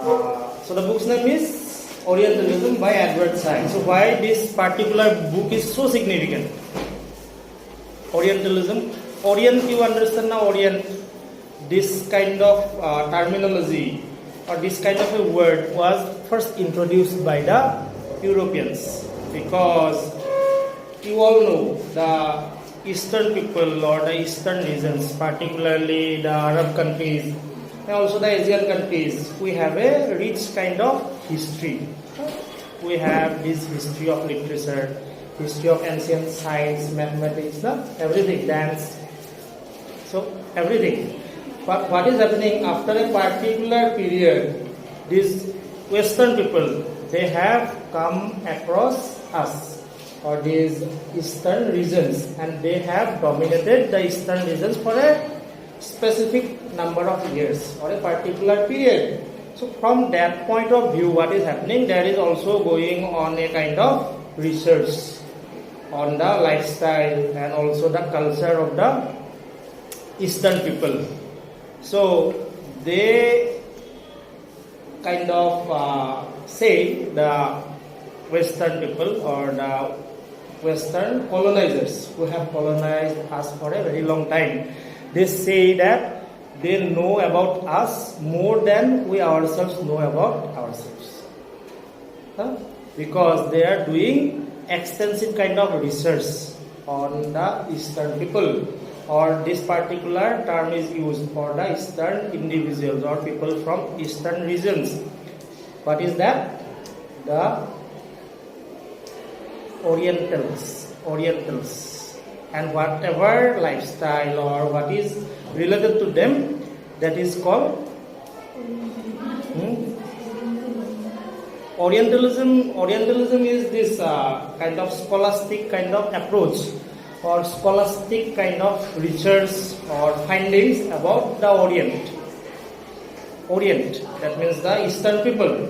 So the book's name is Orientalism by Edward Said. So why this particular book is so significant? Orientalism. Orient, you understand now, Orient. This kind of terminology or this kind of a word was first introduced by the Europeans, because you all know the Eastern people or the Eastern regions, particularly the Arab countries and also the Asian countries, we have a rich kind of history. We have this history of literature, history of ancient science, mathematics, everything, dance, so everything. But what is happening after a particular period, these Western people, they have come across us or these Eastern regions, and they have dominated the Eastern regions for a specific number of years or a particular period. So from that point of view, what is happening, there is also going on a kind of research on the lifestyle and also the culture of the Eastern people. So they kind of say the Western people or the Western colonizers who have colonized us for a very long time, they say that they know about us more than we ourselves know about ourselves. Because they are doing extensive kind of research on the Eastern people, or this particular term is used for the Eastern individuals or people from Eastern regions. What is that? The Orientals, and whatever lifestyle or what is related to them, that is called Orientalism. Orientalism is this kind of scholastic kind of approach or scholastic kind of research or findings about the Orient. Orient, that means the Eastern people.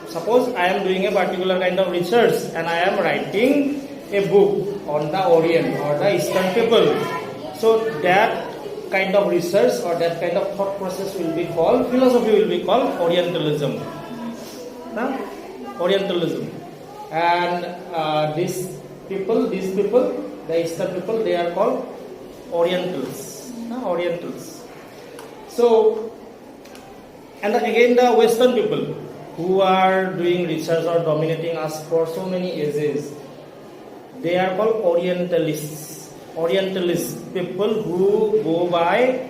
Suppose I am doing a particular kind of research and I am writing a book on the Orient or the Eastern people. So that kind of research or that kind of thought process will be called, philosophy will be called Orientalism. Orientalism. And these people, the Eastern people, they are called Orientals. Orientals. So, and again the Western people who are doing research or dominating us for so many ages, they are called Orientalists. Orientalists, people who go by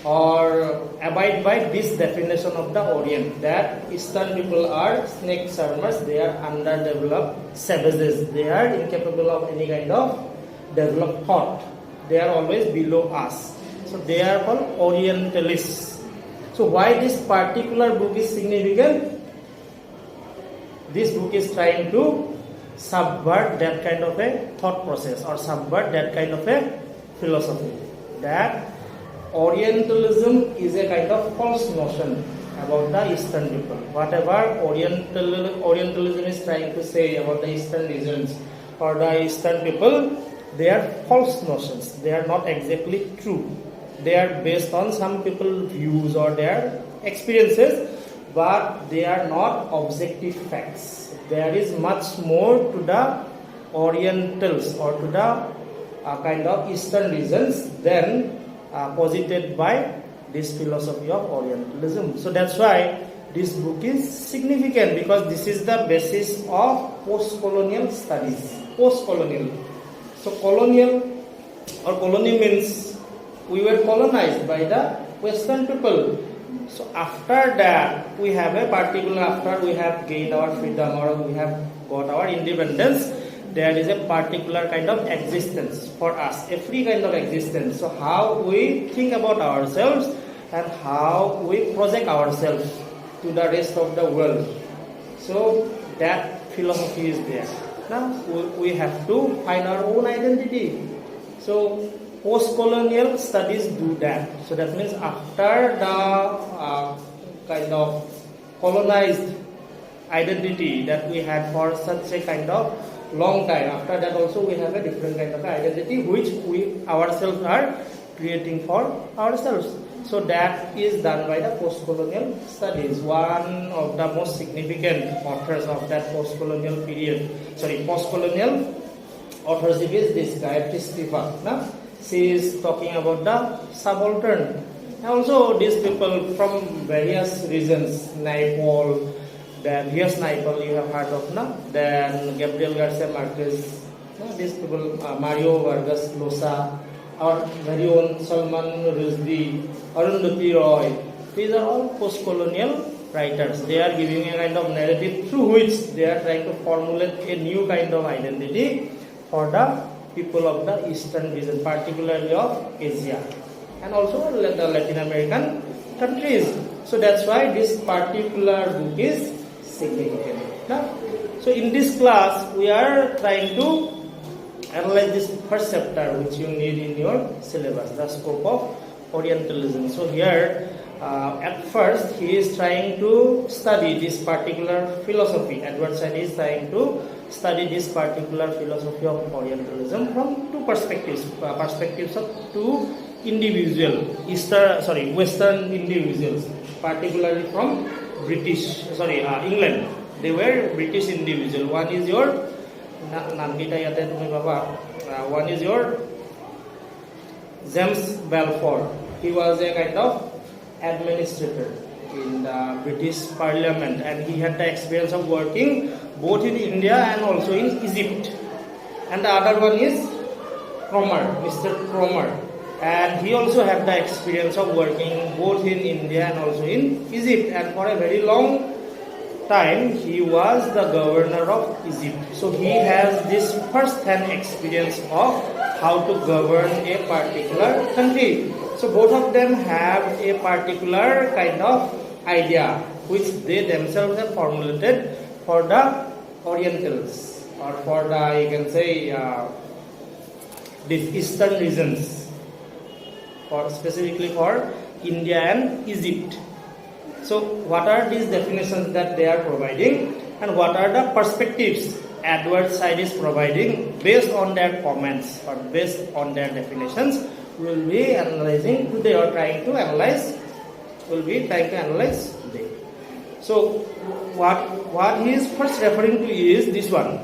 or abide by this definition of the Orient, that Eastern people are snake charmers, they are underdeveloped savages, they are incapable of any kind of developed thought, they are always below us. So they are called Orientalists. So why this particular book is significant? This book is trying to subvert that kind of a thought process or subvert that kind of a philosophy, that Orientalism is a kind of false notion about the Eastern people. Whatever Orientalism is trying to say about the Eastern regions or the Eastern people, they are false notions. They are not exactly true. They are based on some people's views or their experiences, but they are not objective facts. There is much more to the Orientals or to the kind of Eastern regions than posited by this philosophy of Orientalism. So that's why this book is significant, because this is the basis of post-colonial studies. Post-colonial. So colonial or colony means we were colonized by the Western people. So after that, we have a particular, after we have gained our freedom or we have got our independence, there is a particular kind of existence for us, a free kind of existence. So how we think about ourselves and how we project ourselves to the rest of the world. So that philosophy is there. Now we have to find our own identity. So post-colonial studies do that. So that means after the kind of colonized identity that we had for such a kind of long time, after that also we have a different kind of identity which we ourselves are creating for ourselves. So that is done by the post-colonial studies. One of the most significant authors of that post-colonial period, post-colonial authorship is this guy, Tistiva. She is talking about the subaltern. And also these people from various regions, Naipol, then here's Naipol, you have heard of, then Gabriel Garcia Marquez, these people, Mario Vargas Llosa, our very own Salman Rushdie, Arundhati Roy. These are all post-colonial writers. They are giving a kind of narrative through which they are trying to formulate a new kind of identity for the people of the eastern region, particularly of Asia, and also the Latin American countries. So that's why this particular book is significant. So in this class, we are trying to analyze this first chapter which you need in your syllabus, the scope of Orientalism. So here, at first, he is trying to study this particular philosophy. Edward Said is trying to study this particular philosophy of Orientalism from two perspectives. Perspectives of two Western individuals, particularly from England. They were British individual. One is your one is your James Balfour. He was a kind of administrator in the British Parliament, and he had the experience of working both in India and also in Egypt. And the other one is Mr. Cromer, and he also had the experience of working both in India and also in Egypt, and for a very long time he was the governor of Egypt. So he has this first-hand experience of how to govern a particular country. So both of them have a particular kind of idea which they themselves have formulated for the Orientals, or for the, you can say, these eastern regions, or specifically for India and Egypt. So what are these definitions that they are providing, and what are the perspectives Edward Said is providing based on their comments or based on their definitions? We will be analyzing today, or trying to analyze today. So what he is first referring to is this one,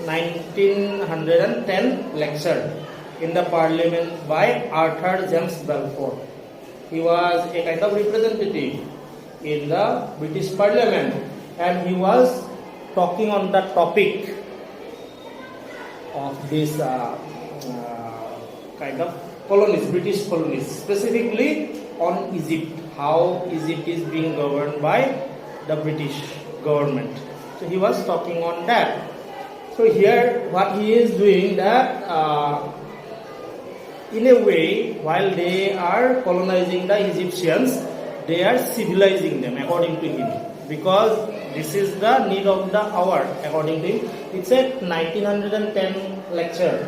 1910 lecture in the Parliament by Arthur James Balfour. He was a kind of representative in the British Parliament, and he was talking on the topic of this kind of colonies, British colonies, specifically on Egypt, how Egypt is being governed by the British government. So he was talking on that. So here what he is doing that, in a way, while they are colonizing the Egyptians, they are civilizing them according to him, because this is the need of the hour according to him. It's a 1910 lecture,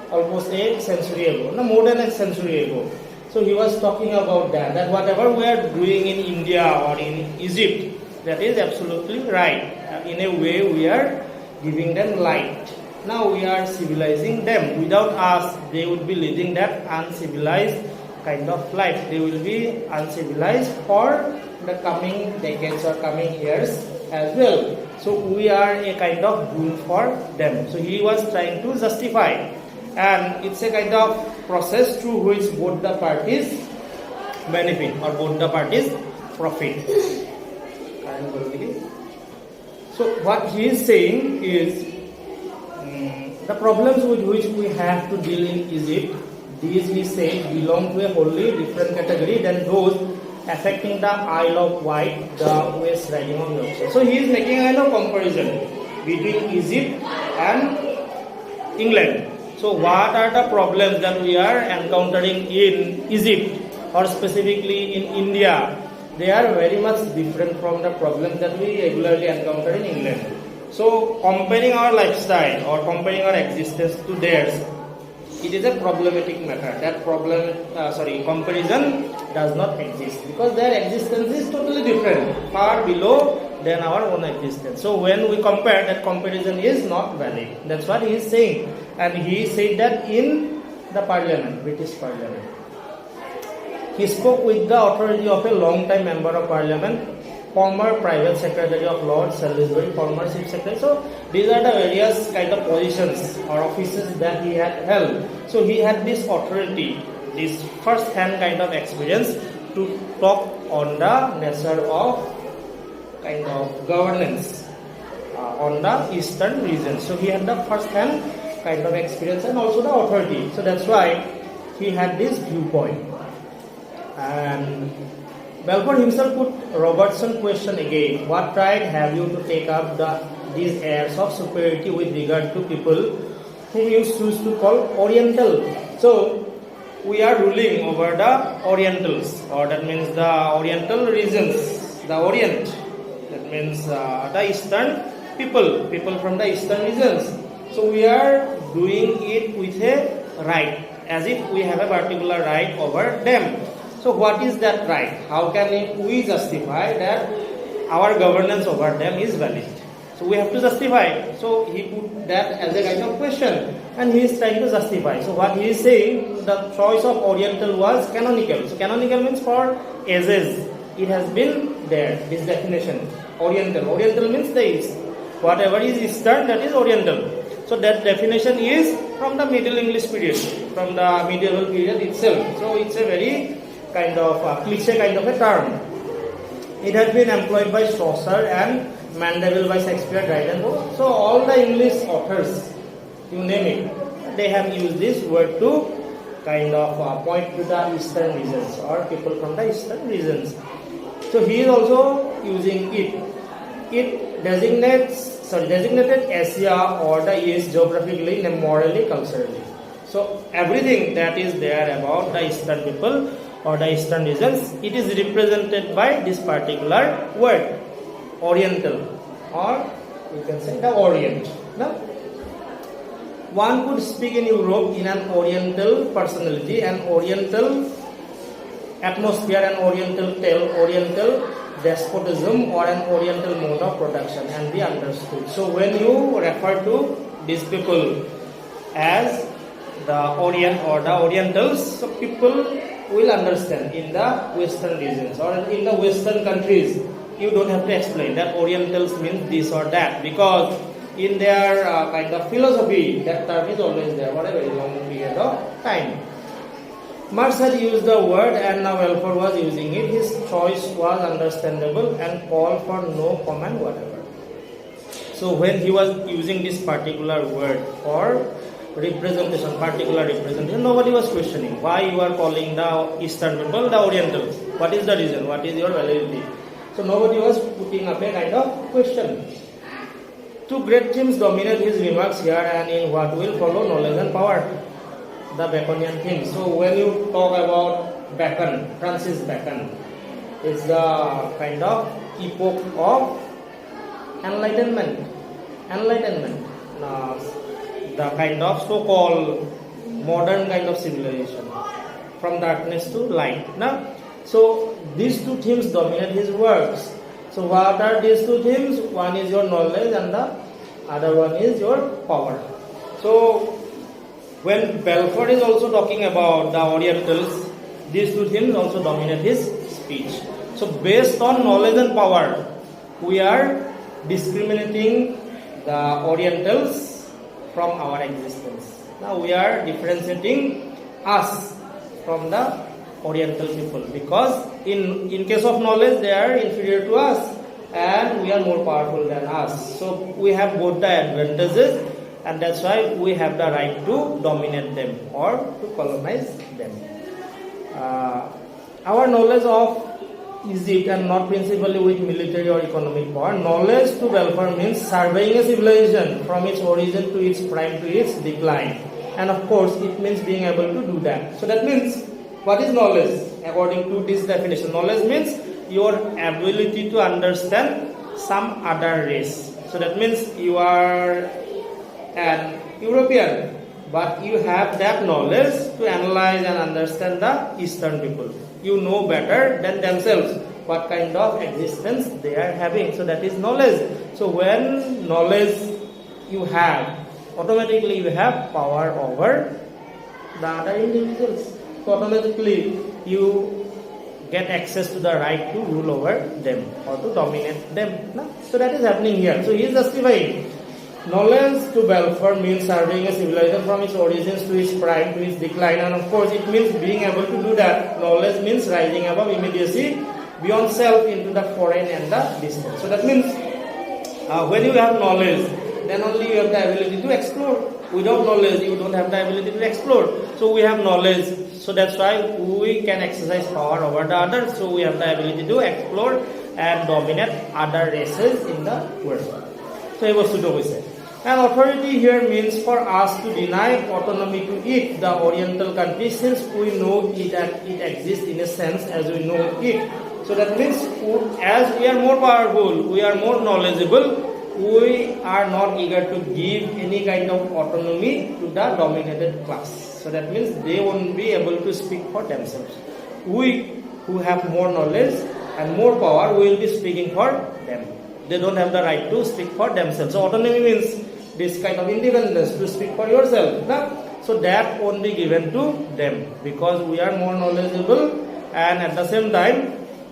almost a century ago, no, more than a century ago. So he was talking about that whatever we are doing in India or in Egypt, that is absolutely right. In a way we are giving them light. Now we are civilizing them. Without us, they would be leading that uncivilized kind of life. They will be uncivilized for the coming decades or coming years as well. So we are a kind of boon for them. So he was trying to justify, and it's a kind of process through which both the parties benefit, or both the parties profit. So what he is saying is, the problems with which we have to deal in Egypt, these he said belong to a wholly different category than those affecting the Isle of Wight, the West Riding of Yorkshire. So he is making a kind of comparison between Egypt and England. So what are the problems that we are encountering in Egypt, or specifically in India? They are very much different from the problems that we regularly encounter in England. So comparing our lifestyle or comparing our existence to theirs, it is a problematic matter. That comparison does not exist, because their existence is totally different, far below than our own existence. So when we compare, that comparison is not valid. That's what he is saying. And he said that in the Parliament, British Parliament. He spoke with the authority of a long-time member of Parliament, former Private Secretary of Lord Salisbury, former Chief Secretary. So these are the various kind of positions or offices that he had held. So he had this authority, this first-hand kind of experience to talk on the nature of kind of governance on the eastern region. So he had the first-hand kind of experience and also the authority. So that's why he had this viewpoint. And Balfour himself put Robertson question again: what right have you to take up these airs of superiority with regard to people whom you choose to call Oriental? So we are ruling over the Orientals, or that means the Oriental regions, the Orient. That means the Eastern people from the Eastern regions. So we are doing it with a right, as if we have a particular right over them. So what is that right? How can we justify that our governance over them is valid? So we have to justify. So he put that as a kind of question, and he is trying to justify. So what he is saying, the choice of Oriental was canonical. So canonical means for ages it has been there, this definition. Oriental means the East. Whatever is Eastern, that is Oriental. So that definition is from the Middle English period, from the medieval period itself. So it's a very kind of cliche kind of a term. It has been employed by Chaucer and Mandeville by Shakespeare, Dryden. So all the English authors, you name it, they have used this word to kind of point to the eastern regions or people from the eastern regions. So he is also using it. It designated Asia or the East geographically, morally, culturally. So everything that is there about the eastern people or the eastern regions, it is represented by this particular word, Oriental, or you can say the Orient. Now, one could speak in Europe in an Oriental personality, an Oriental atmosphere, an Oriental tale, Oriental despotism, or an Oriental mode of production, and be understood. So when you refer to these people as the Orient or the Orientals, so people will understand in the western regions or in the western countries. You don't have to explain that Orientals means this or that, because in their kind of philosophy that term is always there for a very long period of time. Marx had used the word and now Balfour was using it. His choice was understandable and called for no comment whatever. So when he was using this particular word for representation, particular representation, nobody was questioning why you are calling the Eastern people the Orientals. What is the reason? What is your validity? So nobody was putting up a kind of question. Two great themes dominate his remarks here and in what will follow: knowledge and power, the Baconian theme. So when you talk about Bacon, Francis Bacon is the kind of epoch of enlightenment. The kind of so-called modern kind of civilization, from darkness to light. Now, so these two themes dominate his works. So what are these two themes? One is your knowledge and the other one is your power. So when Balfour is also talking about the Orientals, these two themes also dominate his speech. So based on knowledge and power, we are discriminating the Orientals from our existence. Now we are differentiating us from the Oriental people, because in case of knowledge they are inferior to us and we are more powerful than us. So we have both the advantages, and that's why we have the right to dominate them or to colonize them. Our knowledge of Egypt, and not principally with military or economic power, knowledge to Balfour means surveying a civilization from its origin to its prime to its decline. And of course it means being able to do that. So that means, what is knowledge? According to this definition, knowledge means your ability to understand some other race. So that means you are an European, but you have that knowledge to analyze and understand the Eastern people. You know better than themselves what kind of existence they are having. So that is knowledge. So when knowledge you have, automatically you have power over the other individuals. So automatically you get access to the right to rule over them or to dominate them. No? So that is happening here. So he is justifying. Knowledge to Balfour means surveying a civilization from its origins to its prime to its decline, and of course it means being able to do that. Knowledge means rising above immediacy, beyond self into the foreign and the distant. So that means when you have knowledge, then only you have the ability to explore. Without knowledge, you don't have the ability to explore. So we have knowledge, so that's why we can exercise power over the others. So we have the ability to explore and dominate other races in the world. So এই বস্তুটো কৈছে। And authority here means for us to deny autonomy to it, the Oriental country, since we know it and it exists in a sense as we know it. So that means as we are more powerful, we are more knowledgeable, we are not eager to give any kind of autonomy to the dominated class. So that means they won't be able to speak for themselves. We who have more knowledge and more power will be speaking for them. They don't have the right to speak for themselves. So autonomy means this kind of independence to speak for yourself. No? So that won't be given to them because we are more knowledgeable and at the same time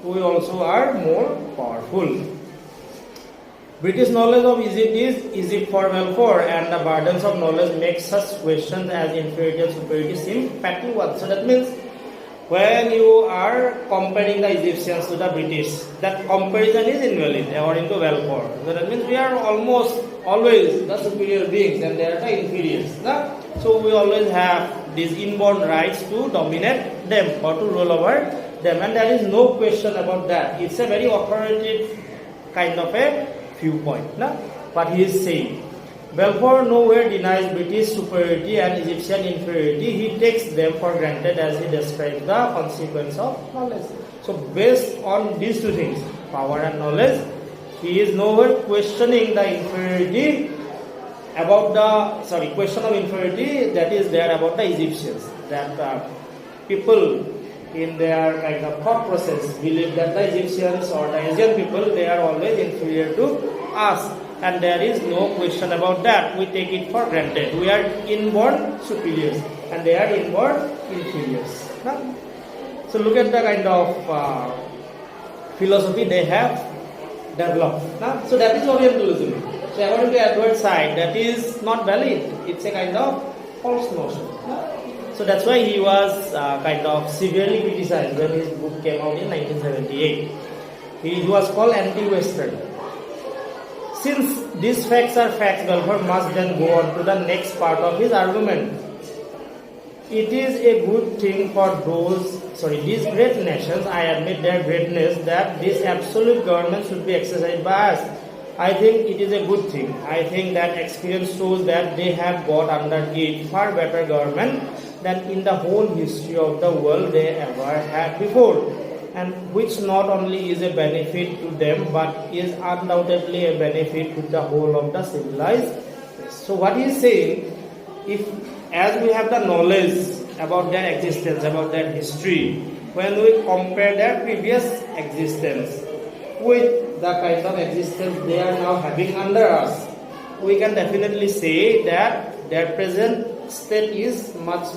we also are more powerful. British knowledge of Egypt is Egypt for Balfour, and the burdens of knowledge make such questions as inferiority and superiority seem petty ones. So that means when you are comparing the Egyptians to the British, that comparison is invalid according to Balfour. So that means we are almost always the superior beings and they are the inferiors. No? So we always have these inborn rights to dominate them or to rule over them, and there is no question about that. It's a very authoritative kind of a viewpoint. No? What he is saying. Balfour nowhere denies British superiority and Egyptian inferiority. He takes them for granted as he describes the consequence of knowledge. So based on these two things, power and knowledge, he is nowhere questioning the inferiority about the, question of inferiority that is there about the Egyptians. That people in their kind of thought process believe that the Egyptians or the Asian people, they are always inferior to us. And there is no question about that. We take it for granted. We are inborn superiors and they are inborn inferiors. No? So look at the kind of philosophy they have developed. No? So that is Orientalism. So according to Edward Said, that is not valid. It's a kind of false notion. No? So that's why he was kind of severely criticized when his book came out in 1978. He was called anti-Western. Since these facts are facts, Balfour must then go on to the next part of his argument. It is a good thing for these great nations, I admit their greatness, that this absolute government should be exercised by us. I think it is a good thing. I think that experience shows that they have got under it far better government than in the whole history of the world they ever had before, and which not only is a benefit to them but is undoubtedly a benefit to the whole of the civilized race. So what he is saying, if as we have the knowledge about their existence, about their history, when we compare their previous existence with the kind of existence they are now having under us, we can definitely say that their present state is much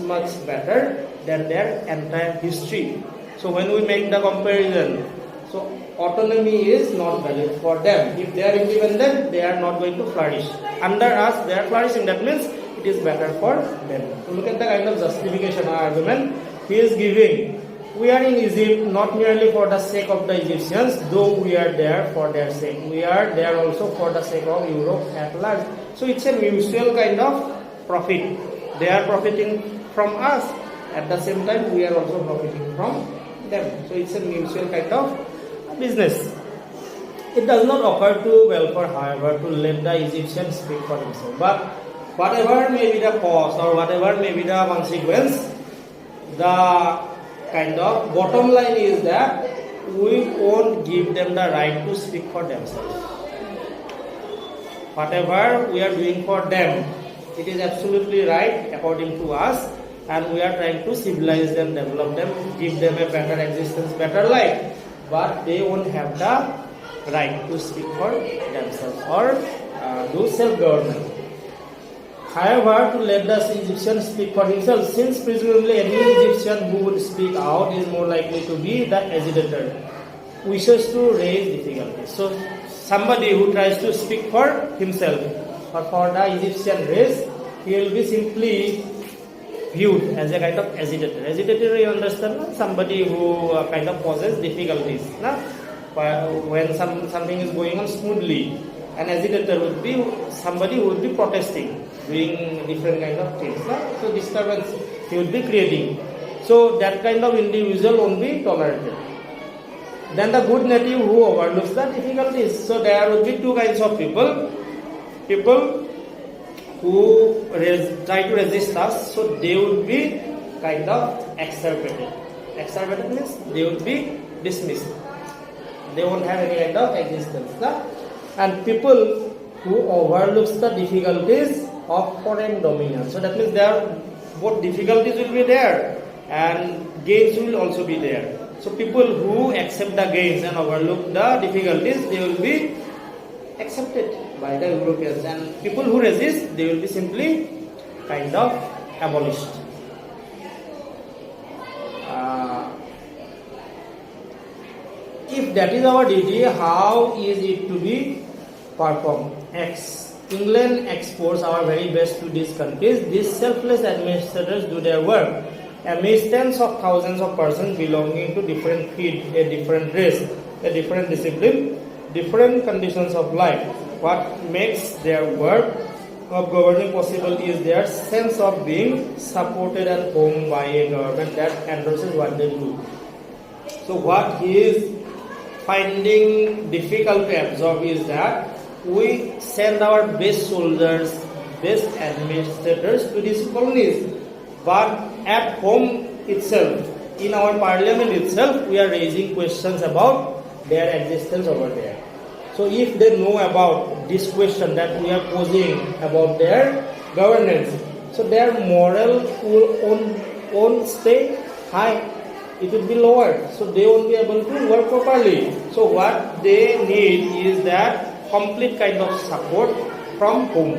better than their entire history. So when we make the comparison, so autonomy is not valid for them. If they are independent, they are not going to flourish. Under us, they are flourishing. That means it is better for them. So look at the kind of justification or argument he is giving. We are in Egypt not merely for the sake of the Egyptians, though we are there for their sake. We are there also for the sake of Europe at large. So it's a mutual kind of profit. They are profiting from us. At the same time, we are also profiting from them. So it's a mutual kind of business. It does not occur to Balfour, however, to let the Egyptians speak for themselves. But whatever may be the cost or whatever may be the consequence, the kind of bottom line is that we won't give them the right to speak for themselves. Whatever we are doing for them, it is absolutely right according to us, and we are trying to civilize them, develop them, give them a better existence, better life, but they won't have the right to speak for themselves or do self-government. However, to let the Egyptian speak for himself, since presumably any Egyptian who would speak out is more likely to be the agitator, wishes to raise difficulties. So, somebody who tries to speak for himself or for the Egyptian race, he will be simply viewed as a kind of agitator. Agitator, you understand? No? Somebody who kind of causes difficulties. No? When something is going on smoothly, an agitator would be somebody who would be protesting, doing different kind of things. No? So disturbance he would be creating. So that kind of individual won't be tolerated. Then the good native who overlooks the difficulties. So there would be two kinds of people. People who try to resist us, so they would be kind of extirpated. Extirpated means they would be dismissed. They won't have any kind of existence. No? And people who overlooks the difficulties of foreign dominion. So that means there both difficulties will be there and gains will also be there. So people who accept the gains and overlook the difficulties, they will be accepted by the Europeans, and people who resist, they will be simply kind of abolished. If that is our duty, how is it to be performed? X. England exports our very best to these countries. These selfless administrators do their work amidst tens of thousands of persons belonging to different creed, a different race, a different discipline, different conditions of life. What makes their work of governing possible is their sense of being supported at home by a government that endorses what they do. So what he is finding difficult to absorb is that we send our best soldiers, best administrators to these colonies, but at home itself, in our parliament itself, we are raising questions about their existence over there. So if they know about this question that we are posing about their governance, so their moral won't stay high, it will be lower, so they won't be able to work properly. So what they need is that complete kind of support from home.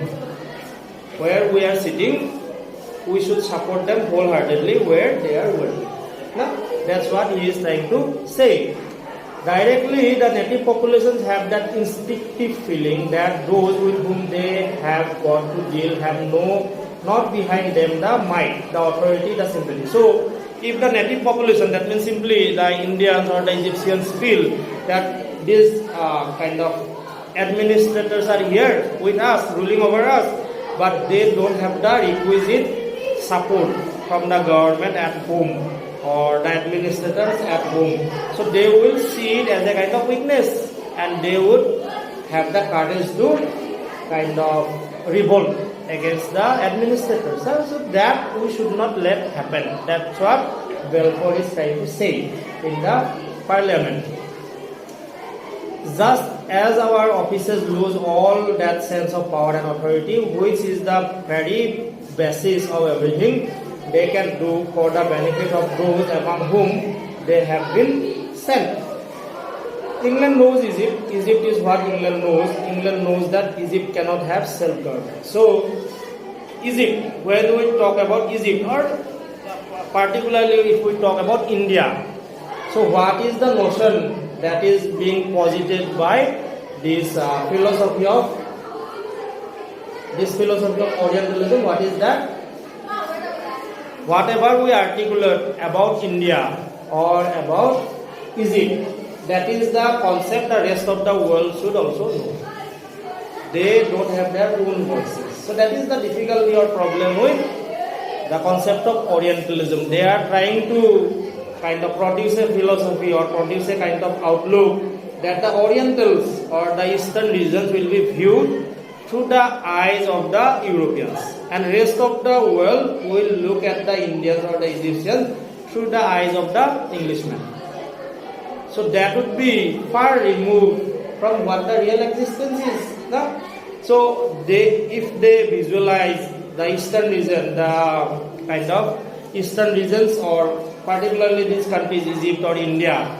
Where we are sitting, we should support them wholeheartedly where they are working. Now, that's what he is trying to say. Directly, the native populations have that instinctive feeling that those with whom they have got to deal have not behind them the might, the authority, the sympathy. So, if the native population, that means simply the Indians or the Egyptians feel that these kind of administrators are here with us, ruling over us, but they don't have the requisite support from the government at home or the administrators at home. So they will see it as a kind of weakness and they would have the courage to kind of revolt against the administrators. So that we should not let happen. That's what Balfour is trying to say in the parliament. Just as our officers lose all that sense of power and authority, which is the very basis of everything they can do for the benefit of those among whom they have been sent. England knows Egypt. Egypt is what England knows. England knows that Egypt cannot have self-government. So, Egypt, when we talk about Egypt, or particularly if we talk about India, so what is the notion that is being posited by this philosophy of Orientalism? What is that? Whatever we articulate about India or about Egypt, that is the concept the rest of the world should also know. They don't have their own voices. So that is the difficulty or problem with the concept of Orientalism. They are trying to kind of produce a philosophy or produce a kind of outlook that the Orientals or the Eastern regions will be viewed through the eyes of the Europeans, and rest of the world will look at the Indians or the Egyptians through the eyes of the Englishmen. So that would be far removed from what the real existence is. No? So if they visualize the Eastern region, the kind of Eastern regions, or particularly these countries, Egypt or India,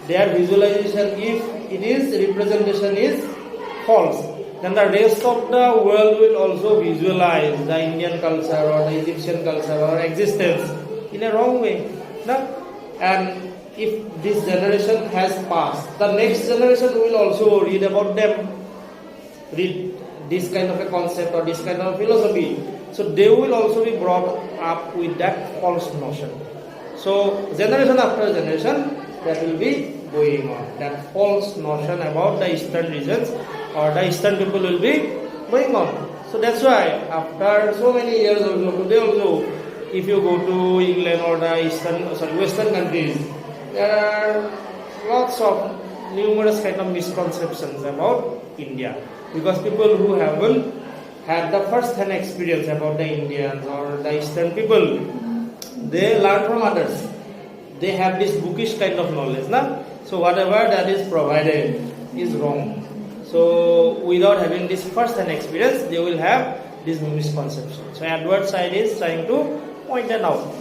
their visualization, if it is representation is false, then the rest of the world will also visualize the Indian culture or the Egyptian culture or existence in a wrong way. No? And if this generation has passed, the next generation will also read about them, read this kind of a concept or this kind of philosophy. So they will also be brought up with that false notion. So generation after generation, that will be going on. That false notion about the Eastern regions or the Eastern people will be going on. So that's why after so many years also, today also, if you go to England or the Western countries, there are lots of numerous kind of misconceptions about India, because people who haven't had the first-hand experience about the Indians or the Eastern people, they learn from others. They have this bookish kind of knowledge, na? So whatever that is provided is wrong. So without having this first-hand experience, they will have this misconception. So Edward Said is trying to point that out.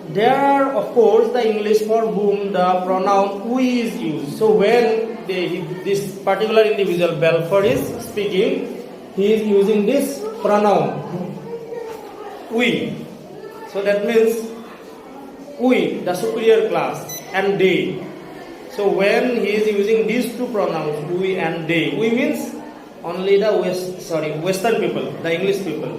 There are, of course, the English for whom the pronoun we is used. So when this particular individual, Balfour, is speaking, he is using this pronoun we. So that means we, the superior class, and they. So when he is using these two pronouns, we and they, we means only the Western people, the English people,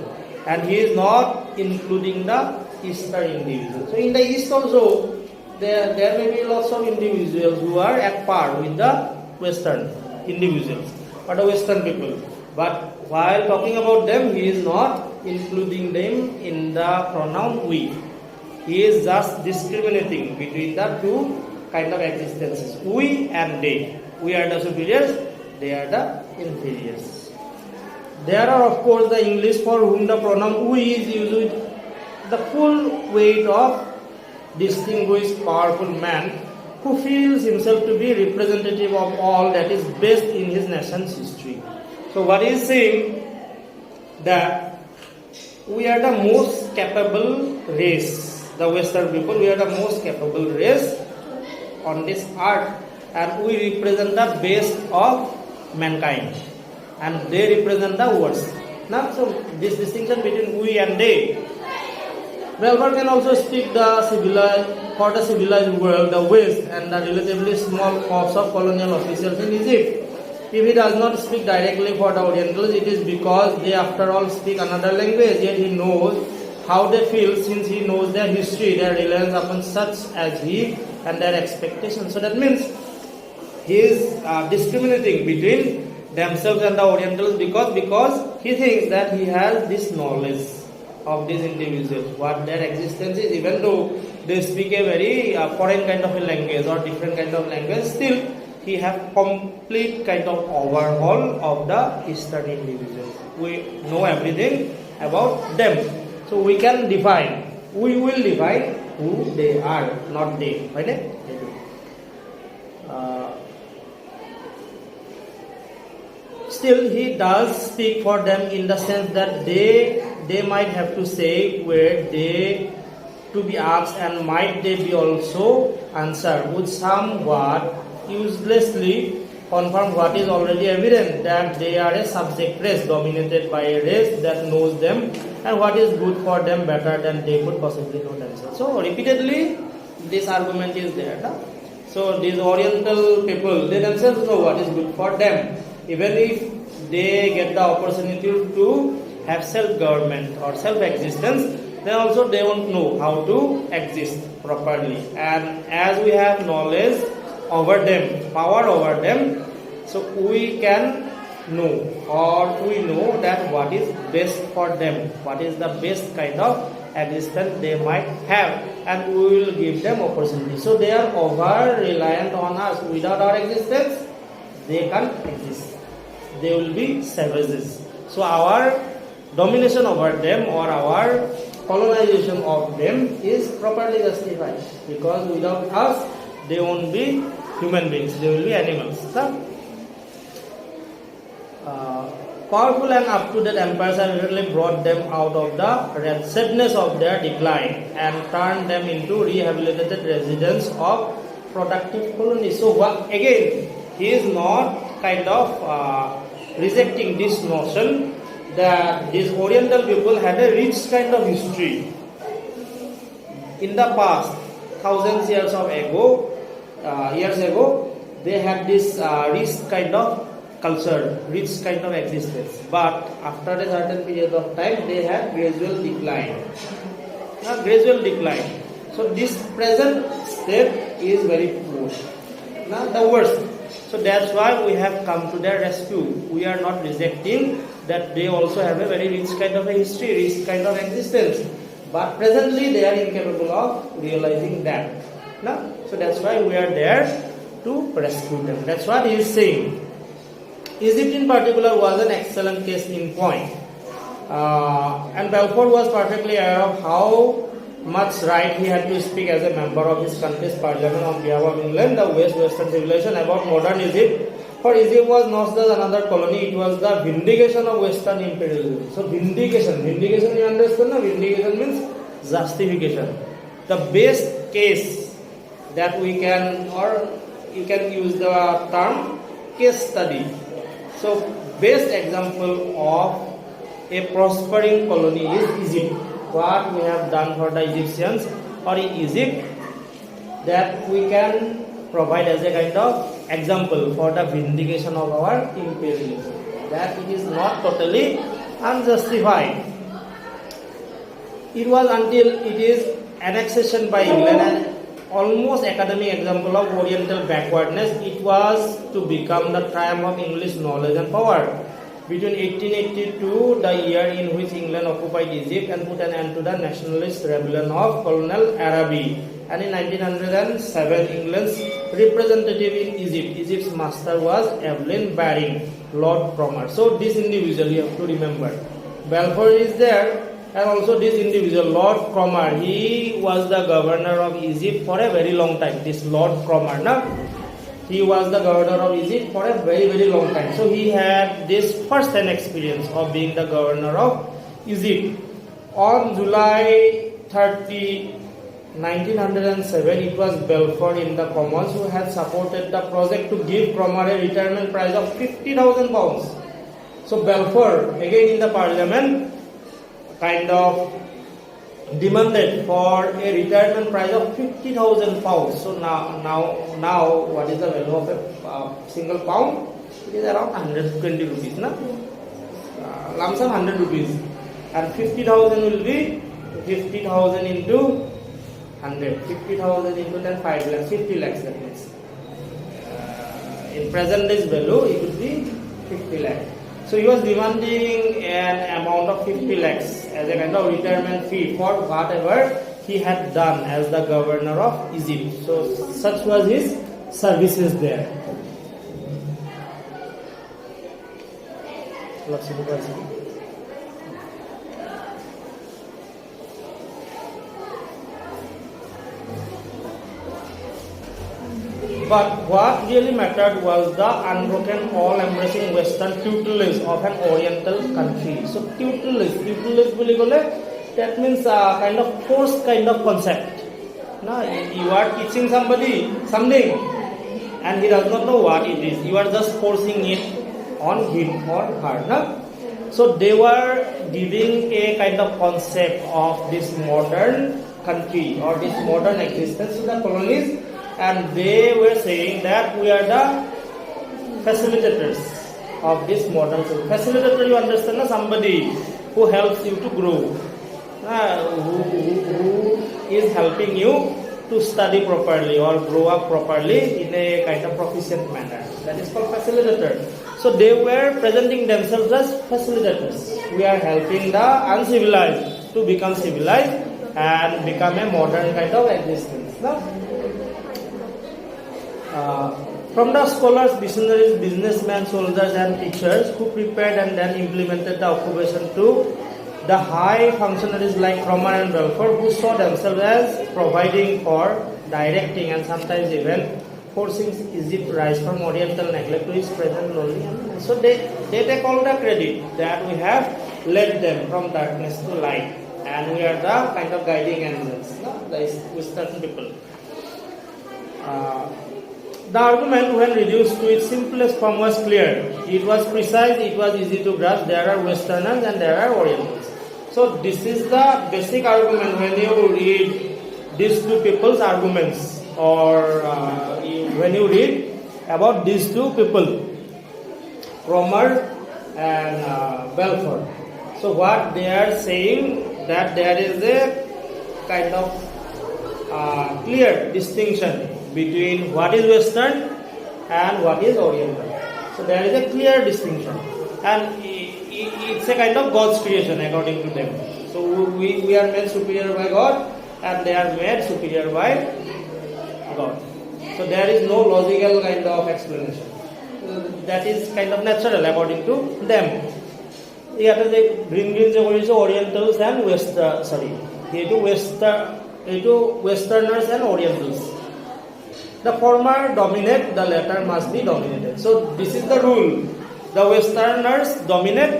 and he is not including the Eastern individuals. So in the East also, there may be lots of individuals who are at par with the Western individuals, or the Western people. But while talking about them, he is not including them in the pronoun we. He is just discriminating between the two kind of existences, we and they. We are the superiors, they are the inferiors. There are, of course, the English for whom the pronoun we is used with the full weight of distinguished, powerful man who feels himself to be representative of all that is best in his nation's history. So what he is saying, that we are the most capable race, the Western people, we are the most capable race on this earth, and we represent the best of mankind, and they represent the worst. Now, so this distinction between we and they, Balfour can also speak for the civilized world, the West, and the relatively small corps of colonial officials in Egypt. If he does not speak directly for the Orientals, it is because they after all speak another language, yet he knows how they feel, since he knows their history, their reliance upon such as he, and their expectations. So that means he is discriminating between themselves and the Orientals because he thinks that he has this knowledge of these individuals, what their existence is, even though they speak a very foreign kind of a language or different kind of language, still he have complete kind of overhaul of the Eastern individuals. We know everything about them. So we can define, we will define who they are, not they. Right? Still, he does speak for them in the sense that they might have to say where they to be asked, and might they be also answered, would somewhat uselessly confirm what is already evident, that they are a subject race dominated by a race that knows them, and what is good for them better than they could possibly know themselves. So repeatedly this argument is there. No? So these Oriental people, they themselves know what is good for them. Even if they get the opportunity to have self-government or self-existence, then also they won't know how to exist properly. And as we have knowledge over them, power over them, so we can know, or we know that what is best for them, what is the best kind of existence they might have, and we will give them opportunity. So they are over reliant on us. Without our existence, they can't exist. They will be savages. So our domination over them or our colonization of them is properly justified, because without us they won't be human beings, they will be animals. Powerful and up-to-date empires have really brought them out of the wretchedness of their decline and turned them into rehabilitated residents of productive colonies. So again, he is not kind of rejecting this notion that these Oriental people had a rich kind of history. In the past, thousands years ago, they had this rich kind of culture, rich kind of existence. But after a certain period of time, they had gradual decline. So this present state is very poor. Now the worst. So that's why we have come to their rescue. We are not rejecting that they also have a very rich kind of a history, rich kind of existence. But presently they are incapable of realizing that. No? So that's why we are there to rescue them. That's what he is saying. Egypt in particular was an excellent case in point. And Balfour was perfectly aware of how much right he had to speak as a member of his country's parliament on behalf of England, the Western civilization, about modern Egypt. For Egypt was not just another colony, it was the vindication of Western imperialism. So vindication you understand? No? Vindication means justification. The best case that we can, or you can use the term case study. So best example of a prospering colony is Egypt. What we have done for the Egyptians or in Egypt, that we can provide as a kind of example for the vindication of our imperialism, that it is not totally unjustified. It was until it is annexation by England and almost academic example of Oriental backwardness, it was to become the triumph of English knowledge and power. Between 1882, the year in which England occupied Egypt and put an end to the nationalist rebellion of Colonel Arabi, and in 1907, England's representative in Egypt, Egypt's master was Evelyn Baring, Lord Cromer. So this individual you have to remember. Balfour is there, and also this individual, Lord Cromer, he was the governor of Egypt for a very long time. This Lord Cromer, he was the governor of Egypt for a very, very long time. So he had this first-hand experience of being the governor of Egypt. On July 30, 1907, it was Balfour in the Commons who had supported the project to give Cromer a retirement prize of £50,000. So Balfour, again in the Parliament, kind of demanded for a retirement price of £50,000. So now, what is the value of a single pound? It is around 120 rupees, na? Lump sum 100 rupees, and 50,000 will be 50,000 into 100. 50,000 into 10, 5 lakhs, 50 lakhs. That means in present days value, it will be 50 lakhs. So he was demanding an amount of 50 lakhs as a kind of retirement fee for whatever he had done as the governor of Egypt. So such was his services there. But what really mattered was the unbroken, all-embracing Western tutelage of an Oriental country. So tutelage boli gole, that means a kind of forced kind of concept. Now, you are teaching somebody something, and he does not know what it is. You are just forcing it on him or her. No? So they were giving a kind of concept of this modern country or this modern existence to the colonies. And they were saying that we are the facilitators of this modern society. Facilitator, you understand, somebody who helps you to grow, who is helping you to study properly or grow up properly in a kind of proficient manner. That is called facilitator. So they were presenting themselves as facilitators. We are helping the uncivilized to become civilized and become a modern kind of existence. From the scholars, missionaries, businessmen, soldiers and teachers who prepared and then implemented the occupation to the high functionaries like Cromer and Balfour, who saw themselves as providing for, directing and sometimes even forcing Egypt rise from Oriental neglect to its present lonely. So they take all the credit that we have led them from darkness to light, and we are the kind of guiding angels, the Western people. The argument, when reduced to its simplest form, was clear. It was precise, it was easy to grasp. There are Westerners and there are Orientals. So this is the basic argument when you read these two people's arguments, or when you read about these two people, Cromer and Balfour. So what they are saying, that there is a kind of clear distinction between what is Western and what is Oriental. So there is a clear distinction, and it's a kind of God's creation according to them. So we are made superior by God, and they are made superior by God. So there is no logical kind of explanation. That is kind of natural according to them. ইয়াতে যে green যে কৰিছে Orientals and Westerners and Orientals. The former dominate, the latter must be dominated. So this is the rule. The Westerners dominate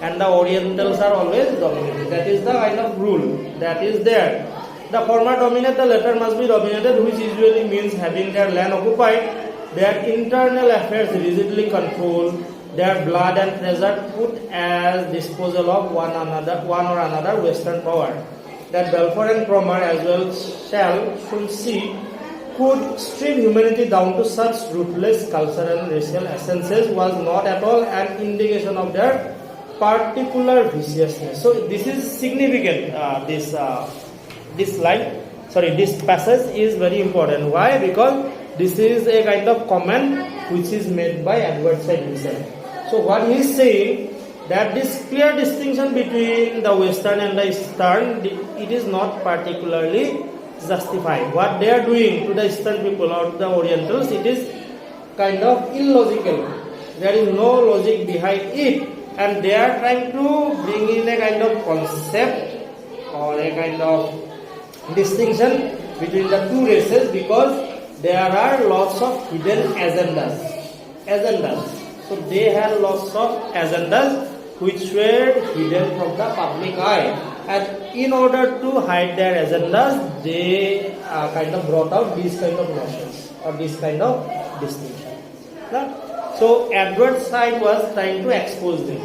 and the Orientals are always dominated. That is the kind of rule that is there. The former dominate, the latter must be dominated, which usually means having their land occupied, their internal affairs rigidly controlled, their blood and treasure put as disposal of one or another Western power. That Balfour and Cromer as well should see could strip humanity down to such ruthless cultural and racial essences was not at all an indication of their particular viciousness. So this is significant. This passage is very important. Why? Because this is a kind of comment which is made by Edward Said himself. So what he is saying, that this clear distinction between the Western and the Eastern, it is not particularly justified. What they are doing to the Eastern people or to the Orientals, it is kind of illogical. There is no logic behind it, and they are trying to bring in a kind of concept or a kind of distinction between the two races, because there are lots of hidden agendas. So they had lots of agendas which were hidden from the public eye, and in order to hide their agendas, they kind of brought out these kind of notions or this kind of distinction. So Edward Said was trying to expose them,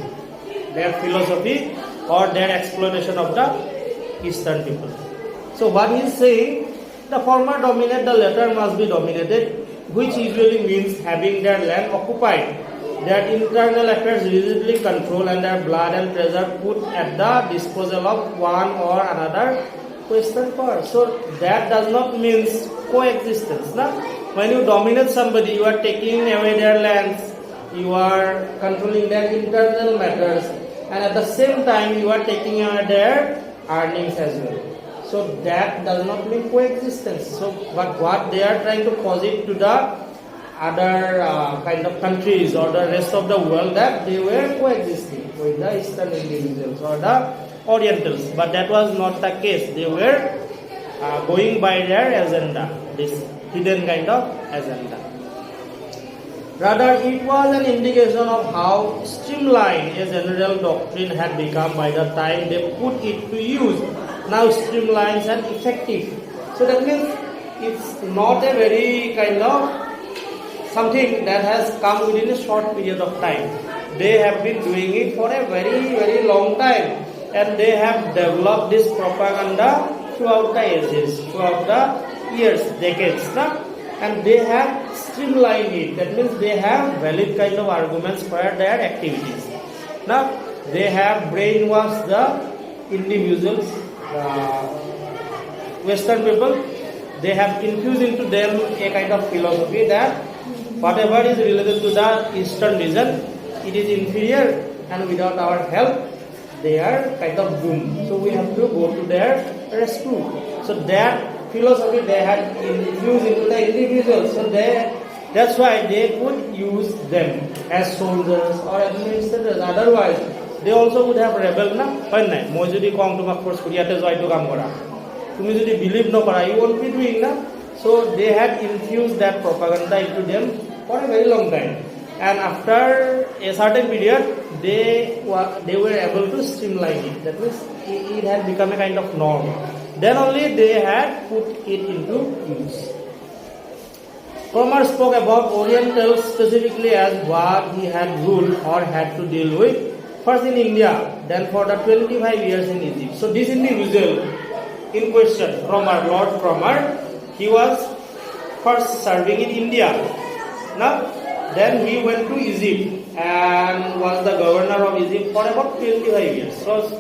their philosophy or their exploitation of the Eastern people. So what he is saying, the former dominate, the latter must be dominated, which usually means having their land occupied, their internal affairs rigidly controlled, and their blood and treasure put at the disposal of one or another Western power. So that does not mean coexistence. When you dominate somebody, you are taking away their lands, you are controlling their internal matters, and at the same time you are taking away their earnings as well. So that does not mean coexistence. So what they are trying to posit to the other kind of countries or the rest of the world, that they were coexisting with the Eastern individuals or the Orientals, but that was not the case. They were going by their agenda, this hidden kind of agenda. Rather, it was an indication of how streamlined a general doctrine had become by the time they put it to use. Now streamlined and effective. So that means it's not a very kind of something that has come within a short period of time. They have been doing it for a very, very long time, and they have developed this propaganda throughout the ages, throughout the years, decades, and they have streamlined it. That means they have valid kind of arguments for their activities. Now they have brainwashed the individuals, Western people. They have infused into them a kind of philosophy that whatever is related to the Eastern region, it is inferior, and without our help, they are kind of doomed. So we have to go to their rescue. So that philosophy they had infused into the individuals. So that's why they could use them as soldiers or administrators. Otherwise, they also would have rebelled. Why not? Moi jodi kong tumak force kori ate joi to kam kora. Tumi jodi believe no kora, you won't be doing na. So they had infused that propaganda into them for a very long time, and after a certain period, they were able to streamline it. That means it had become a kind of norm. Then only they had put it into use. Cromer spoke about Orientals specifically as what he had ruled or had to deal with, first in India, then for the 25 years in Egypt. So this individual in question, Cromer, Lord Cromer, he was first serving in India. Now, then he went to Egypt and was the governor of Egypt for about 25 years. So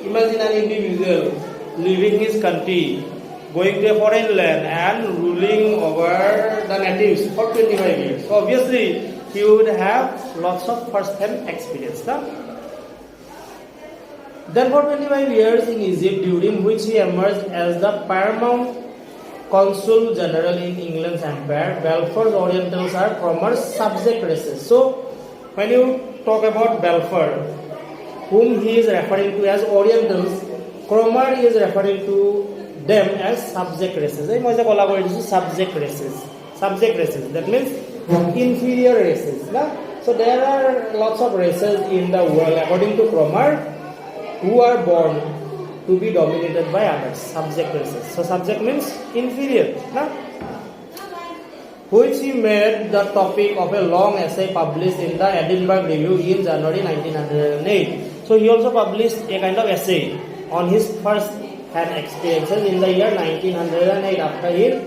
imagine an individual leaving his country, going to a foreign land and ruling over the natives for 25 years. So obviously, he would have lots of first-hand experience. No? Then for 25 years in Egypt, during which he emerged as the paramount consul general in England's empire, Balfour's Orientals are Cromer's subject races. So when you talk about Balfour, whom he is referring to as Orientals, Cromer is referring to them as subject races. Subject races. Subject races. That means inferior races. So there are lots of races in the world, according to Cromer, who are born to be dominated by others. Subject races. So subject means inferior. Which he made the topic of a long essay published in the Edinburgh Review in January 1908. So he also published a kind of essay on his first-hand experiences in the year 1908 after his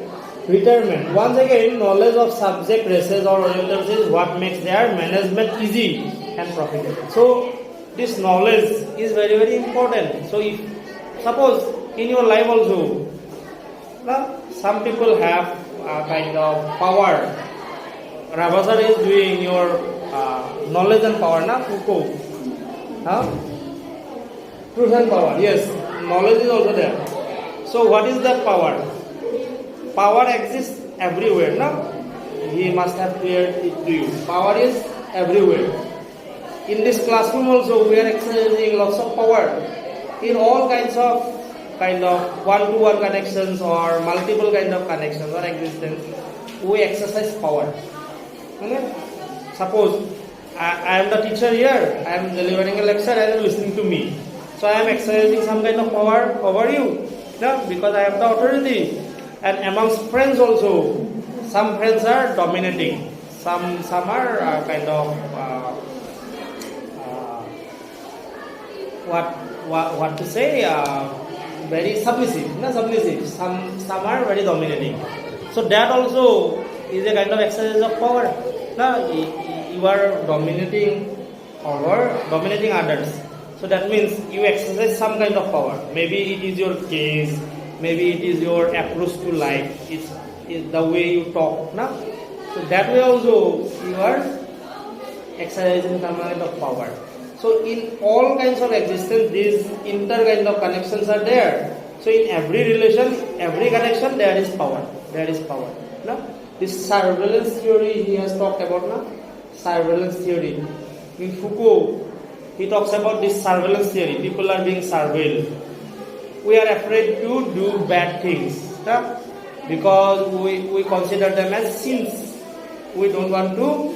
retirement. Once again, knowledge of subject races or Orientals is what makes their management easy and profitable. So this knowledge is very, very important. So if suppose in your life also, some people have a kind of power. Ravasar is doing your knowledge and power, Foucault. Truth and power, yes. Knowledge is also there. So what is that power? Power exists everywhere, He must have cleared it to you. Power is everywhere. In this classroom also, we are exercising lots of power. In all kinds of one-to-one connections or multiple kind of connections or existence, we exercise power. Okay? Suppose I am the teacher here, I am delivering a lecture and you are listening to me. So I am exercising some kind of power over you, because I am the authority. And amongst friends also, some friends are dominating, some are kind of what to say, very submissive. Some are very dominating. So that also is a kind of exercise of power. You are dominating others. So that means you exercise some kind of power. Maybe it is your case, maybe it is your approach to life, it's the way you talk. So that way also you are exercising some kind of power. So in all kinds of existence, these inter kind of connections are there. So in every relation, every connection, there is power. There is power. This surveillance theory he has talked about. Surveillance theory. In Foucault, he talks about this surveillance theory. People are being surveilled. We are afraid to do bad things, because we consider them as sins. We don't want to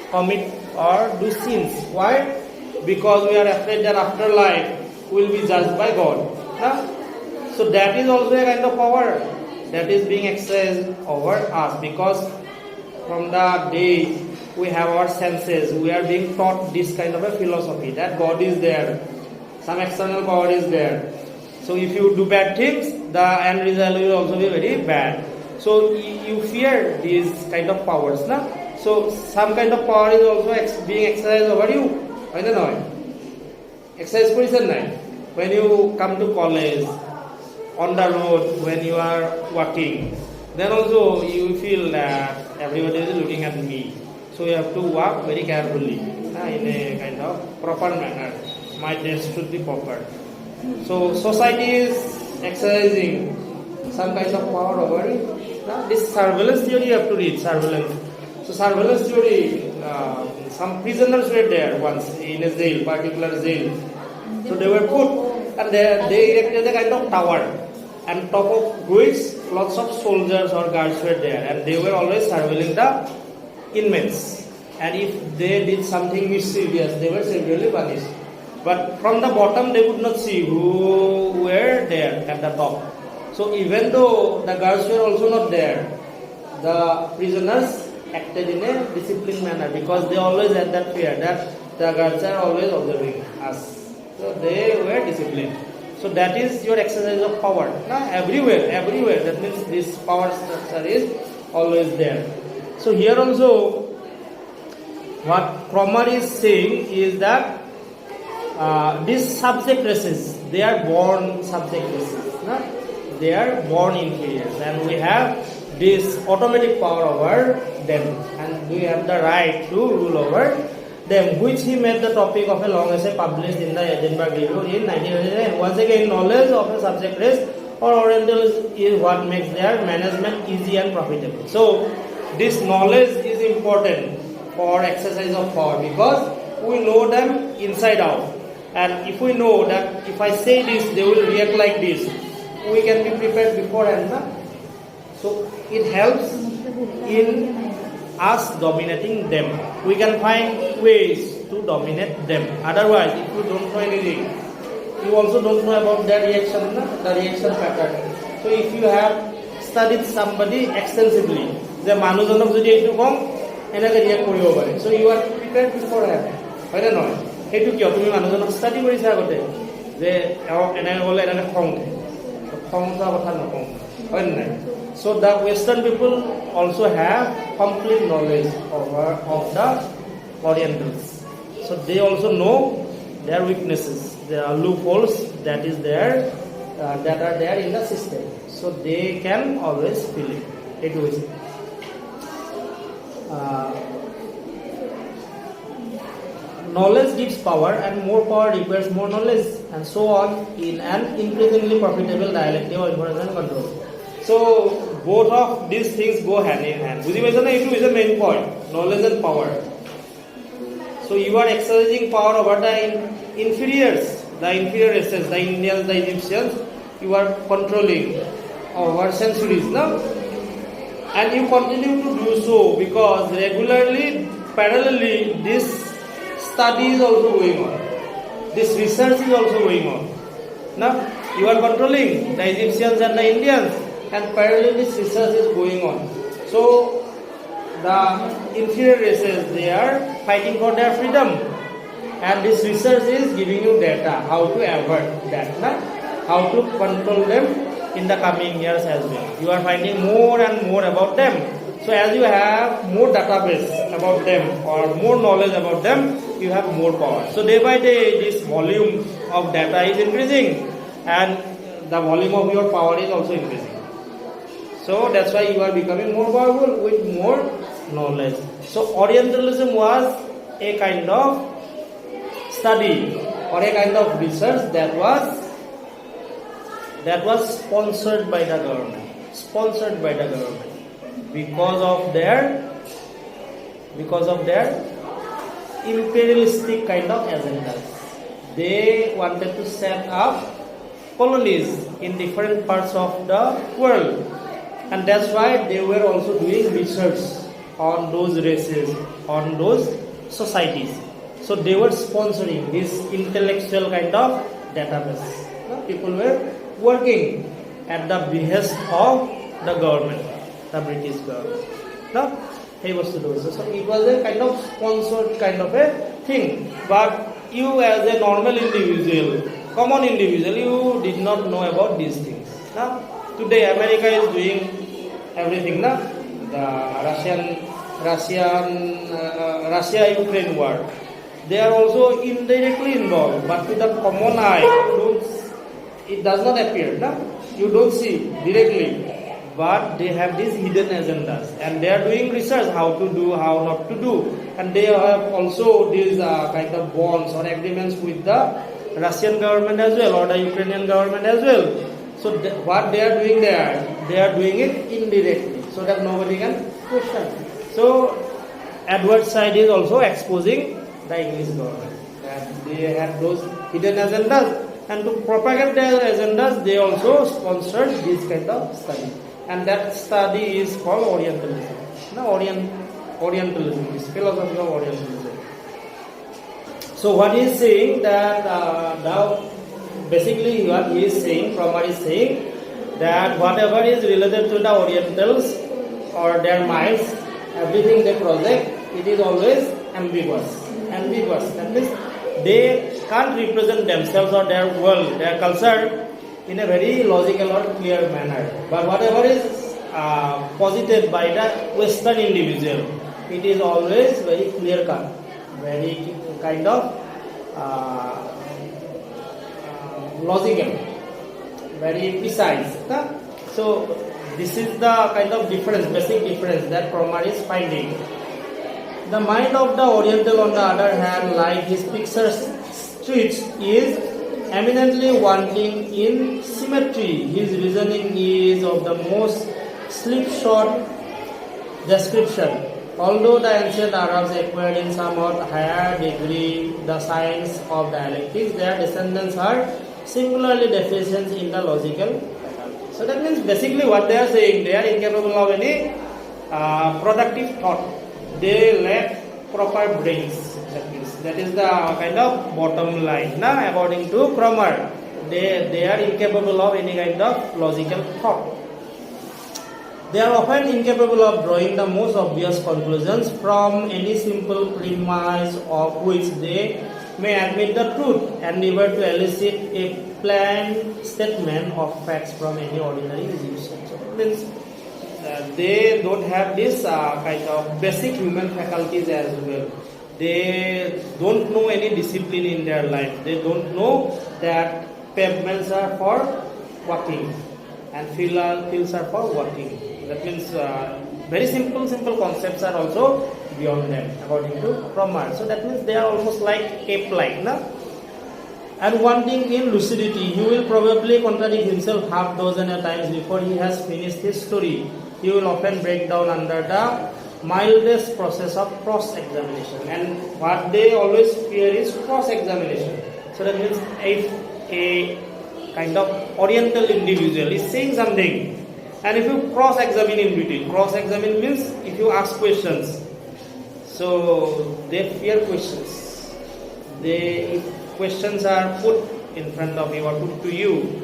commit or do sins. Why? Because we are afraid that afterlife will be judged by God. So that is also a kind of power that is being exercised over us, because from the day we have our senses, we are being taught this kind of a philosophy that God is there, some external power is there. So if you do bad things, the end result will also be very bad. So you fear these kind of powers. So some kind of power is also being exercised over you. I don't know. Exercise position. When you come to college, on the road, when you are walking, then also you feel that everybody is looking at me. So you have to walk very carefully, in a kind of proper manner. My dress should be proper. So society is exercising some kind of power over it. This surveillance theory you have to read. Surveillance. So surveillance theory, some prisoners were there once in a jail, particular jail. So they were put and they erected a kind of tower, and top of which lots of soldiers or guards were there, and they were always surveilling the inmates. And if they did something mischievous, they were severely punished. But from the bottom, they could not see who were there at the top. So even though the guards were also not there, the prisoners acted in a disciplined manner because they always had that fear that the guards are always observing us. So they were disciplined. So that is your exercise of power. Now everywhere. That means this power structure is always there. So here also, what Cromar is saying is that these subject races, they are born subject races. They are born inferiors, and we have this automatic power over them, and we have the right to rule over them, which he made the topic of a long essay published in the Edinburgh Review in 1989. Once again, knowledge of a subject race or Orientalism is what makes their management easy and profitable. So this knowledge is important for exercise of power because we know them inside out, and if we know that if I say this they will react like this, we can be prepared beforehand. So it helps in us dominating them. We can find ways to dominate them. Otherwise, if you don't know anything, you also don't know about their reaction, the reaction pattern. So if you have studied somebody extensively, the manujanok jodi etu kong enake react koribo pare. So you are prepared beforehand. Right or not? Etu kiyo tumi manujanok study korisa agote je enake bole enake khong ta kotha nokong. Right or not? So the Western people also have complete knowledge of the Orientals. So they also know their weaknesses, there are loopholes that is there, that are there in the system. So they can always fill it. It was knowledge gives power, and more power requires more knowledge, and so on in an increasingly profitable dialectic of information control. So both of these things go hand in hand. Buji paisa na, it is the main point, knowledge and power. So you are exercising power over the inferiors, the inferior races, the Indians, the Egyptians. You are controlling over centuries now, and you continue to do so because regularly, parallelly, this study is also going on. This research is also going on. Now you are controlling the Egyptians and the Indians, and parallelly this research is going on. So the inferior races, they are fighting for their freedom, and this research is giving you data how to avert that, how to control them in the coming years as well. You are finding more and more about them. So as you have more database about them or more knowledge about them, you have more power. So day by day this volume of data is increasing, and the volume of your power is also increasing. So that's why you are becoming more powerful with more knowledge. So Orientalism was a kind of study or a kind of research that was sponsored by the government. Sponsored by the government because of their imperialistic kind of agendas. They wanted to set up colonies in different parts of the world. And that's why they were also doing research on those races, on those societies. So they were sponsoring this intellectual kind of database. People were working at the behest of the government, the British government. So it was a kind of sponsored kind of a thing. But you as a normal individual, common individual, you did not know about these things. Today America is doing everything. The Russia-Ukraine war, they are also indirectly involved, but to the common eye, it does not appear. You don't see directly, but they have these hidden agendas, and they are doing research how to do, how not to do, and they have also these kind of bonds or agreements with the Russian government as well, or the Ukrainian government as well. So what they are doing there, they are doing it indirectly, so that nobody can question. So Edward Said is also exposing the English government, and they have those hidden agendas, and to propagate their agendas, they also sponsored this kind of study, and that study is called Orientalism. Orientalism, this philosophy of Orientalism. So what he is saying that now basically what he is saying, Cromar is saying that whatever is related to the Orientals or their minds, everything they project, it is always ambiguous. Ambiguous. That means they can't represent themselves or their world, their culture in a very logical or clear manner. But whatever is posited by the Western individual, it is always very clear cut, very kind of logical, very precise. So this is the kind of difference, basic difference that Kromar is finding. The mind of the Oriental, on the other hand, like his picture streets, is eminently wanting in symmetry. His reasoning is of the most slipshod description. Although the ancient Arabs acquired in somewhat higher degree the science of dialectics, their descendants are similarly deficient in the logical faculty. So that means basically what they are saying, they are incapable of any productive thought. They lack proper brains. That is the kind of bottom line. Now, according to Kromar, they are incapable of any kind of logical thought. They are often incapable of drawing the most obvious conclusions from any simple premise of which they may admit the truth, and endeavor to elicit a plain statement of facts from any ordinary Egyptian. So it means they don't have this kind of basic human faculties as well. They don't know any discipline in their life. They don't know that pavements are for walking and fields are for walking. That means very simple concepts are also beyond them, according to Kromar. So that means they are almost like ape-like, no? And wanting in lucidity, he will probably contradict himself half dozen times before he has finished his story. He will often break down under the mildest process of cross-examination. And what they always fear is cross-examination. So that means if a kind of Oriental individual is saying something, and if you cross-examine in between, cross-examine means if you ask questions, so they fear questions. If questions are put in front of you or put to you,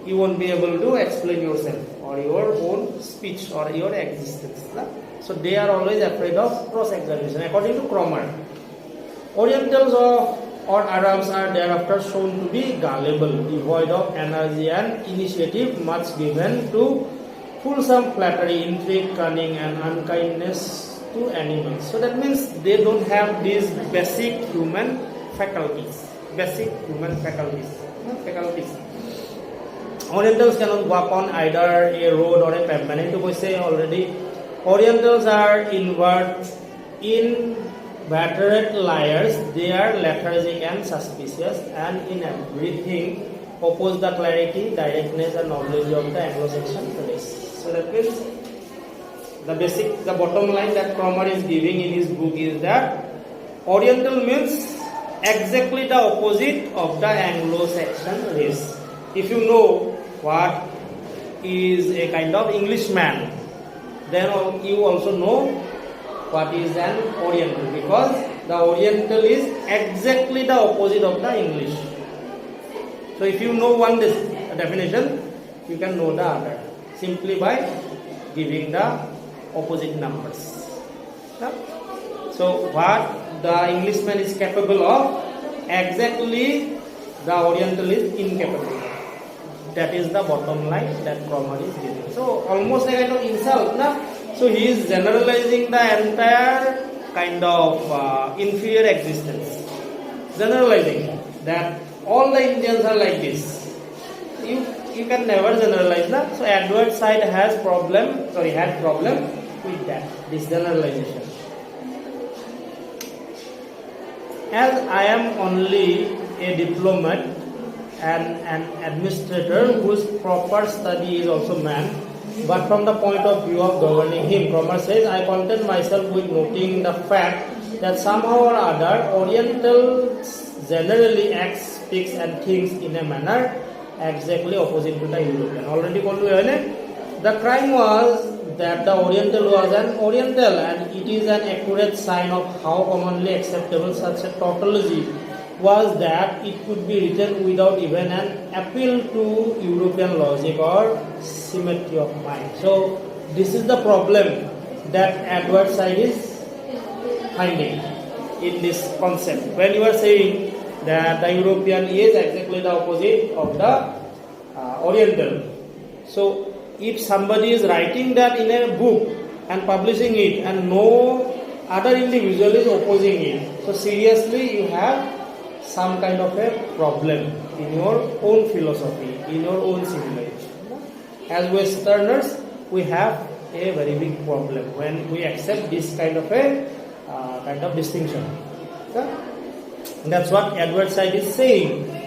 you won't be able to explain yourself or your own speech or your existence. So they are always afraid of cross-examination, according to Kromar. Orientals or Arabs are thereafter shown to be gullible, devoid of energy and initiative, much given to fulsome flattery, intrigue, cunning, and unkindness to animals. So that means they don't have these basic human faculties. Orientals cannot walk on either a road or a pavement. To say already, Orientals are inveterate liars. They are lethargic and suspicious, and in everything oppose the clarity, directness, and knowledge of the Anglo-Saxon race. So that means the bottom line that Kromar is giving in his book is that Oriental means exactly the opposite of the Anglo-Saxon race. If you know what is a kind of Englishman, then you also know what is an Oriental, because the Oriental is exactly the opposite of the English. So if you know one definition, you can know the other simply by giving the opposite numbers. So what the Englishman is capable of, exactly the Oriental is incapable. That is the bottom line that Kromar is giving. So almost a kind of insult, So he is generalizing the entire kind of inferior existence. Generalizing that all the Indians are like this. You can never generalize that. So Edward Said had problem with that, this generalization. As I am only a diplomat and an administrator whose proper study is also man, but from the point of view of governing him, Kromar says, I content myself with noting the fact that somehow or other Orientals generally act, speaks and thinks in a manner exactly opposite to the European. Already told you, the crime was that the Oriental was an Oriental, and it is an accurate sign of how commonly acceptable such a tautology was that it could be written without even an appeal to European logic or symmetry of mind. So this is the problem that Edward Said is finding in this concept. When you are saying that the European is exactly the opposite of the Oriental. So if somebody is writing that in a book and publishing it and no other individual is opposing it, so seriously you have some kind of a problem in your own philosophy, in your own civilization. As Westerners, we have a very big problem when we accept this kind of a distinction. Okay? That's what Edward Said is saying.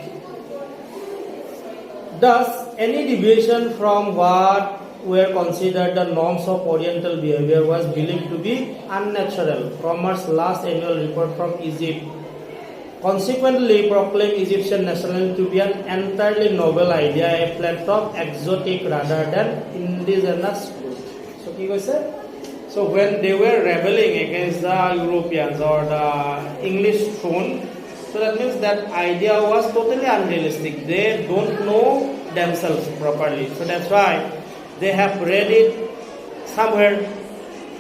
Thus, any deviation from what were considered the norms of Oriental behavior was believed to be unnatural. Cromer's last annual report from Egypt consequently proclaimed Egyptian nationalism to be an entirely novel idea, a plethora of exotic rather than indigenous group. So, what he said? So, when they were rebelling against the Europeans or the English throne, so that means that idea was totally unrealistic. They don't know themselves properly. So that's why they have read it somewhere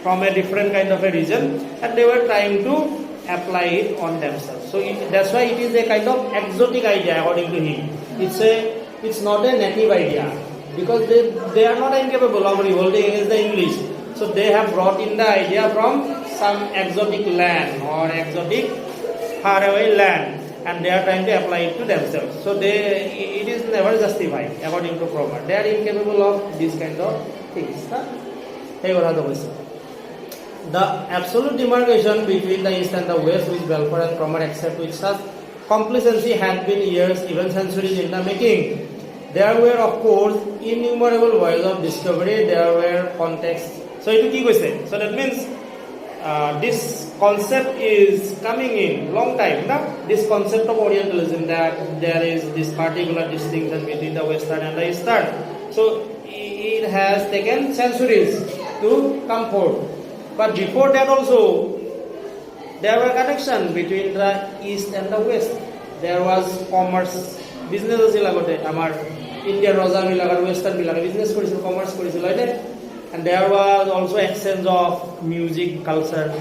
from a different kind of a region and they were trying to apply it on themselves. So that's why it is a kind of exotic idea according to him. It's not a native idea because they are not incapable of revolting against the English. So they have brought in the idea from some exotic land or exotic faraway land and they are trying to apply it to themselves. So it is never justified according to Cromer. They are incapable of these kind of things. The absolute demarcation between the East and the West, which Balfour and Cromer accept with such complacency, had been years, even centuries in the making. There were, of course, innumerable voyages of discovery. There were contexts. So that means this concept is coming in long time. This concept of Orientalism, that there is this particular distinction between the Western and the Eastern. So it has taken centuries to come forth. But before that also, there were connections between the East and the West. There was commerce, business আছিল আগতে আমাৰ Indian Raja বিলাকৰ Western বিলাকে business কৰিছিল, commerce কৰিছিল, right? And there was also exchange of music, culture,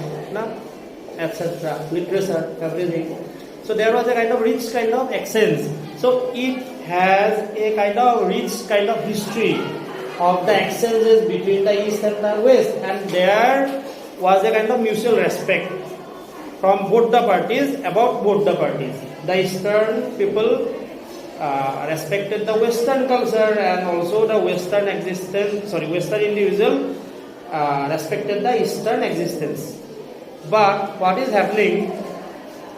etc., literature, everything. So there was a kind of rich kind of exchange. So it has a kind of rich kind of history of the exchanges between the East and the West, and there was a kind of mutual respect from both the parties about both the parties. The Eastern people respected the Western culture, and also the Western individual respected the Eastern existence. But what is happening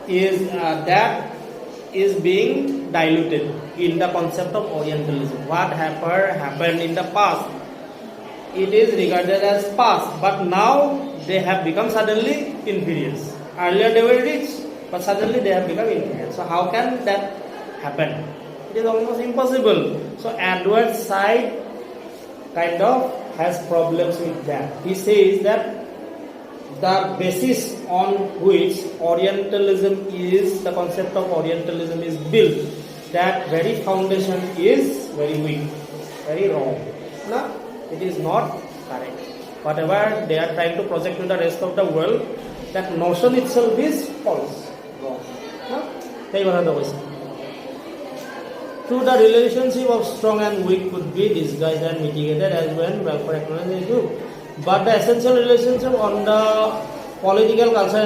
is that is being diluted in the concept of Orientalism. What happened in the past, it is regarded as past, but now they have become suddenly inferior. Earlier they were rich, but suddenly they have become inferior. So how can that happen? It is almost impossible. So Edward Said kind of has problems with that. He says that the basis on which Orientalism is, the concept of Orientalism is built, that very foundation is very weak, very wrong. No, it is not correct. Whatever they are trying to project to the rest of the world, that notion itself is false, wrong. No? Through the relationship of strong and weak could be disguised and mitigated as when Balfour acknowledged it. But the essential relationship on the political culture